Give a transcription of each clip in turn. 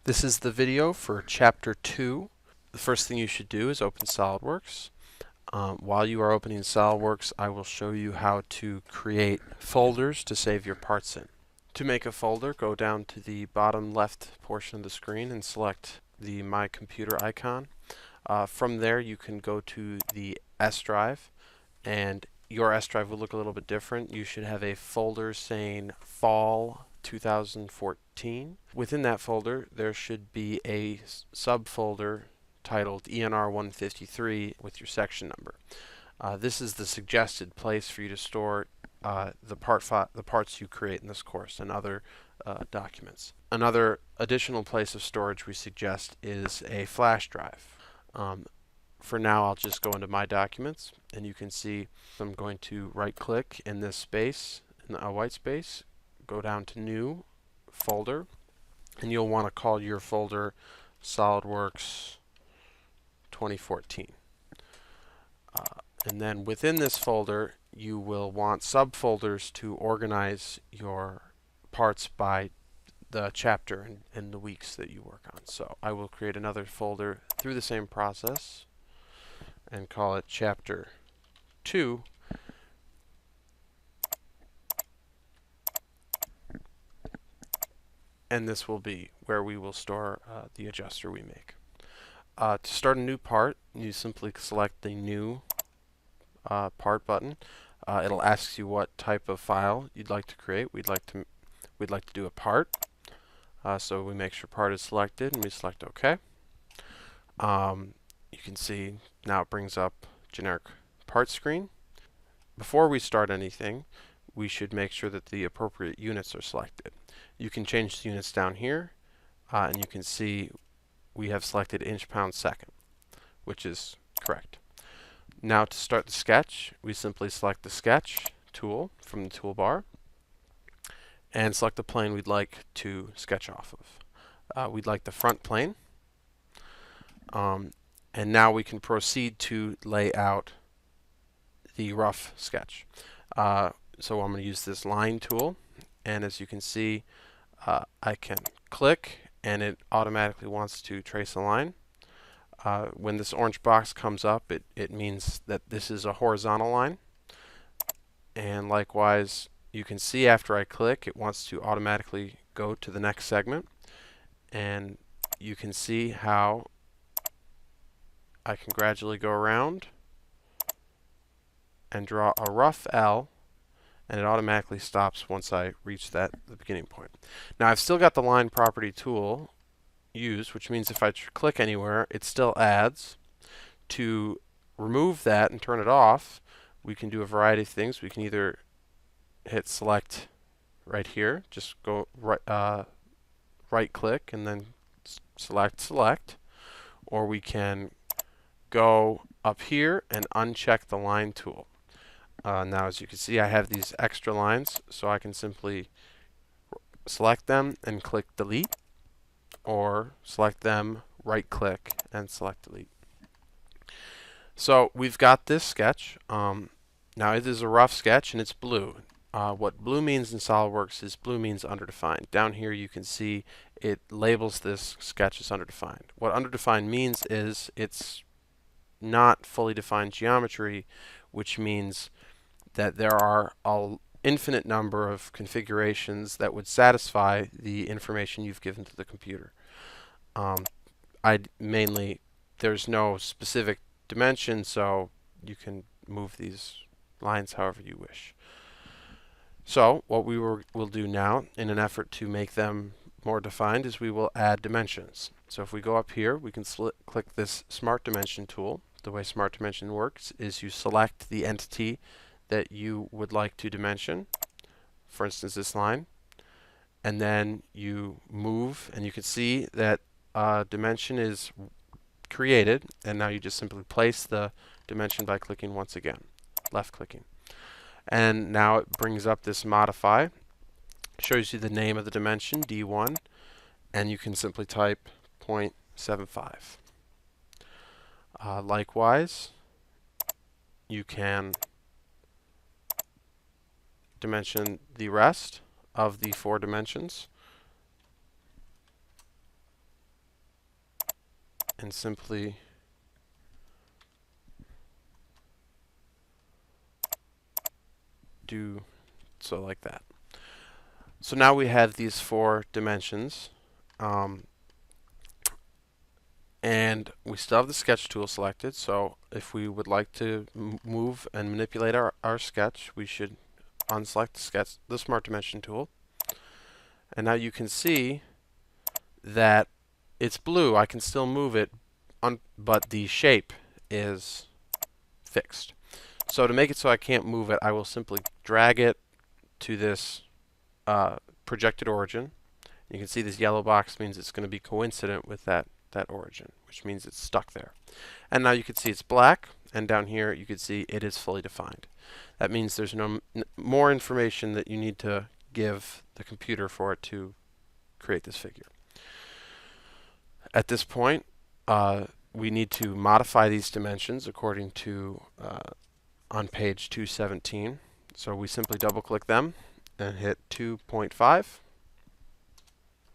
This is the video for Chapter 2. The first thing you should do is open SOLIDWORKS. While you are opening SOLIDWORKS, I will show you how to create folders to save your parts in. To make a folder, go down to the bottom left portion of the screen and select the My Computer icon. From there, you can go to the S drive, and your S drive will look a little bit different. You should have a folder saying Fall 2014. Within that folder, there should be a subfolder titled ENR 153 with your section number. This is the suggested place for you to store the parts you create in this course and other documents. Another additional place of storage we suggest is a flash drive. For now, I'll just go into My Documents, and you can see I'm going to right-click in this space, in a white space, go down to New, Folder, and you'll want to call your folder SOLIDWORKS 2014. And then within this folder, you will want subfolders to organize your parts by the chapter and the weeks that you work on. So I will create another folder through the same process and call it Chapter 2. And this will be where we will store the adjuster we make. To start a new part, you simply select the New Part button. It'll ask you what type of file you'd like to create. We'd like to do a part. So we make sure part is selected, and we select OK. You can see now it brings up generic part screen. Before we start anything, we should make sure that the appropriate units are selected. You can change the units down here, and you can see we have selected inch, pound, second, which is correct. Now to start the sketch, we simply select the Sketch tool from the toolbar and select the plane we'd like to sketch off of. We'd like the front plane, and now we can proceed to lay out the rough sketch. So I'm going to use this line tool, and as you can see, I can click and it automatically wants to trace a line. When this orange box comes up, it means that this is a horizontal line. And likewise, you can see after I click, it wants to automatically go to the next segment. And you can see how I can gradually go around and draw a rough L, and it automatically stops once I reach the beginning point. Now I've still got the line property tool used, which means if I click anywhere, it still adds. To remove that and turn it off, we can do a variety of things. We can either hit select right here, just go right click and then select, or we can go up here and uncheck the line tool. Now as you can see, I have these extra lines, so I can simply select them and click delete, or select them, right click, and select delete. So we've got this sketch. Now it is a rough sketch and it's blue. What blue means in SOLIDWORKS is blue means underdefined. Down here you can see it labels this sketch as underdefined. What underdefined means is it's not fully defined geometry, which means that there are an infinite number of configurations that would satisfy the information you've given to the computer. There's no specific dimension, so you can move these lines however you wish. So what we will do now, in an effort to make them more defined, is we will add dimensions. So if we go up here, we can click this Smart Dimension tool. The way Smart Dimension works is you select the entity that you would like to dimension, for instance this line, and then you move, and you can see that dimension is created, and now you just simply place the dimension by clicking once again, left clicking. And now it brings up this modify, shows you the name of the dimension, D1, and you can simply type 0.75. Likewise, you can dimension the rest of the 4 dimensions. and simply do so like that. So now we have these 4 dimensions, and we still have the sketch tool selected. So if we would like to move and manipulate our sketch, we should unselect the Smart Dimension tool. And now you can see that it's blue. I can still move it, but the shape is fixed. So to make it so I can't move it, I will simply drag it to this projected origin. You can see this yellow box means it's going to be coincident with that origin, which means it's stuck there. And now you can see it's black, and down here you can see it is fully defined. That means there's no more information that you need to give the computer for it to create this figure. At this point, we need to modify these dimensions according to on page 217. So we simply double click them and hit 2.5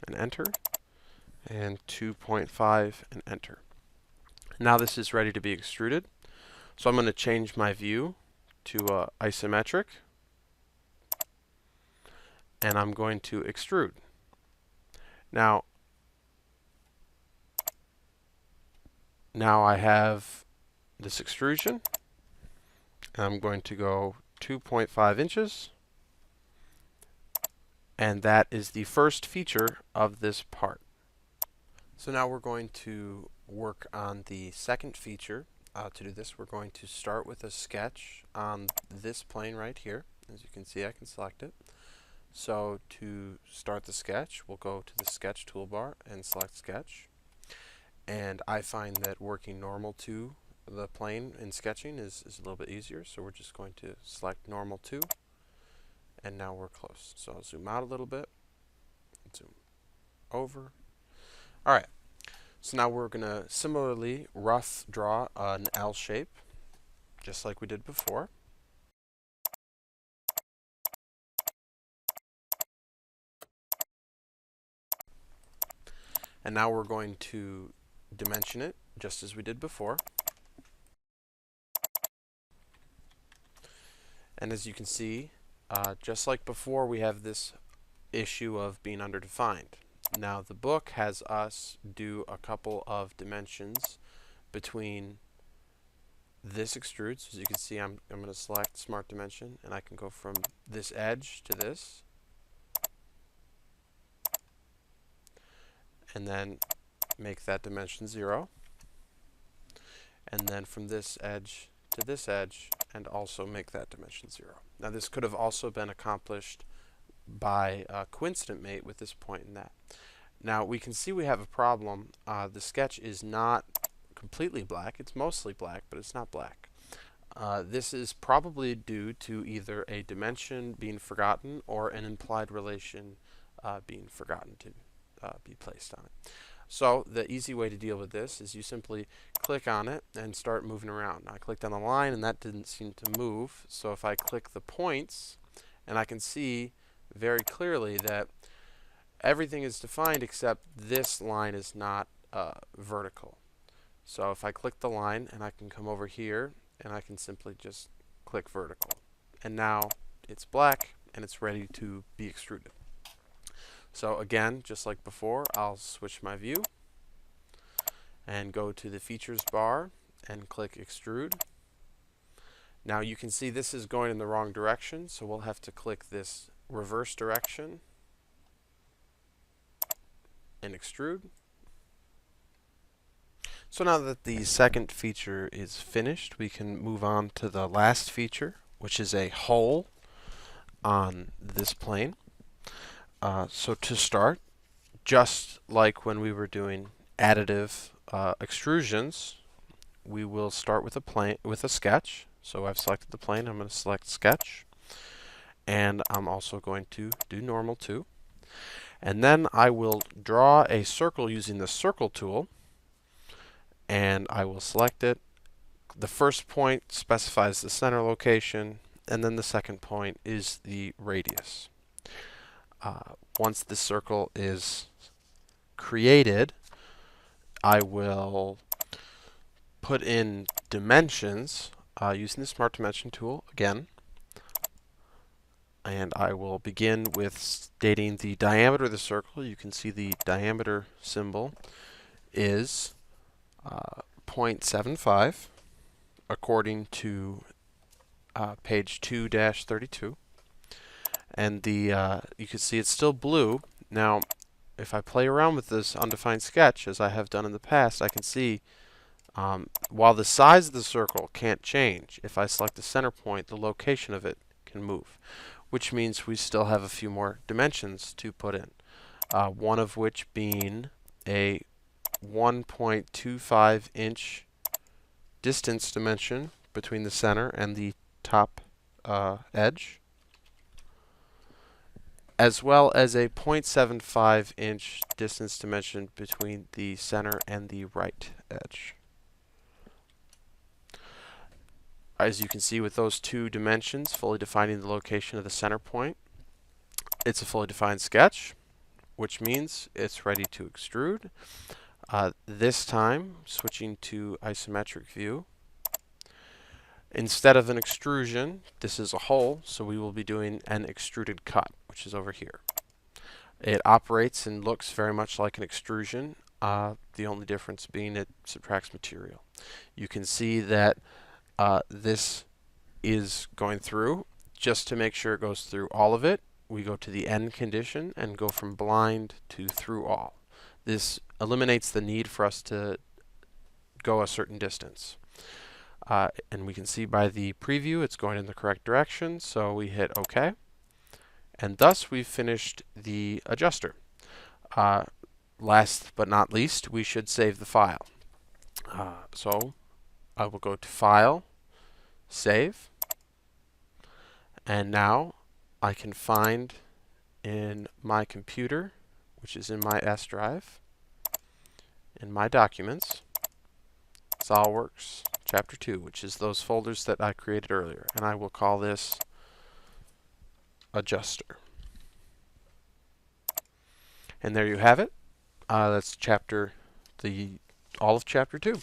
and enter, and 2.5 and enter. Now this is ready to be extruded. So I'm going to change my view to isometric, and I'm going to extrude. Now I have this extrusion. I'm going to go 2.5 inches, and that is the first feature of this part. So now we're going to work on the second feature. To do this, we're going to start with a sketch on this plane right here. As you can see, I can select it. So to start the sketch, we'll go to the sketch toolbar and select sketch. And I find that working normal to the plane in sketching is a little bit easier. So we're just going to select normal to, and now we're close. So I'll zoom out a little bit, zoom over. All right. So now we're going to similarly rough draw an L shape, just like we did before. And now we're going to dimension it, just as we did before. And as you can see, just like before, we have this issue of being underdefined. Now the book has us do a couple of dimensions between this extrude. So as you can see, I'm going to select Smart Dimension, and I can go from this edge to this, and then make that dimension 0. And then from this edge to this edge, and also make that dimension 0. Now this could have also been accomplished by a coincident mate with this point and that. Now we can see we have a problem. The sketch is not completely black. It's mostly black, but it's not black. This is probably due to either a dimension being forgotten or an implied relation being forgotten to be placed on it. So the easy way to deal with this is you simply click on it and start moving around. Now I clicked on the line and that didn't seem to move. So if I click the points, and I can see very clearly that everything is defined except this line is not vertical. So if I click the line, and I can come over here and I can simply just click vertical. And now it's black and it's ready to be extruded. So again, just like before, I'll switch my view and go to the features bar and click extrude. Now you can see this is going in the wrong direction, so we'll have to click this reverse direction and extrude. So now that the second feature is finished, we can move on to the last feature, which is a hole on this plane. So to start, just like when we were doing additive extrusions, we will start with a sketch. So I've selected the plane. I'm going to select sketch, and I'm also going to do normal to. And then I will draw a circle using the circle tool, and I will select it. The first point specifies the center location, and then the second point is the radius. Once the circle is created, I will put in dimensions using the Smart Dimension tool again. And I will begin with stating the diameter of the circle. You can see the diameter symbol is 0.75 according to page 2-32. And you can see it's still blue. Now, if I play around with this undefined sketch, as I have done in the past, I can see while the size of the circle can't change, if I select the center point, the location of it can move, which means we still have a few more dimensions to put in, one of which being a 1.25 inch distance dimension between the center and the top edge, as well as a 0.75 inch distance dimension between the center and the right edge. As you can see, with those two dimensions fully defining the location of the center point, it's a fully defined sketch, which means it's ready to extrude. This time, switching to isometric view, instead of an extrusion, this is a hole, so we will be doing an extruded cut, which is over here. It operates and looks very much like an extrusion, the only difference being it subtracts material. You can see that this is going through. Just to make sure it goes through all of it, we go to the end condition and go from blind to through all. This eliminates the need for us to go a certain distance. And we can see by the preview it's going in the correct direction, so we hit OK. And thus we've finished the adjuster. Last but not least, we should save the file. So I will go to File, Save, and now I can find in my computer, which is in my S drive, in my documents, SOLIDWORKS Chapter 2, which is those folders that I created earlier, and I will call this Adjuster. And there you have it. That's all of Chapter 2.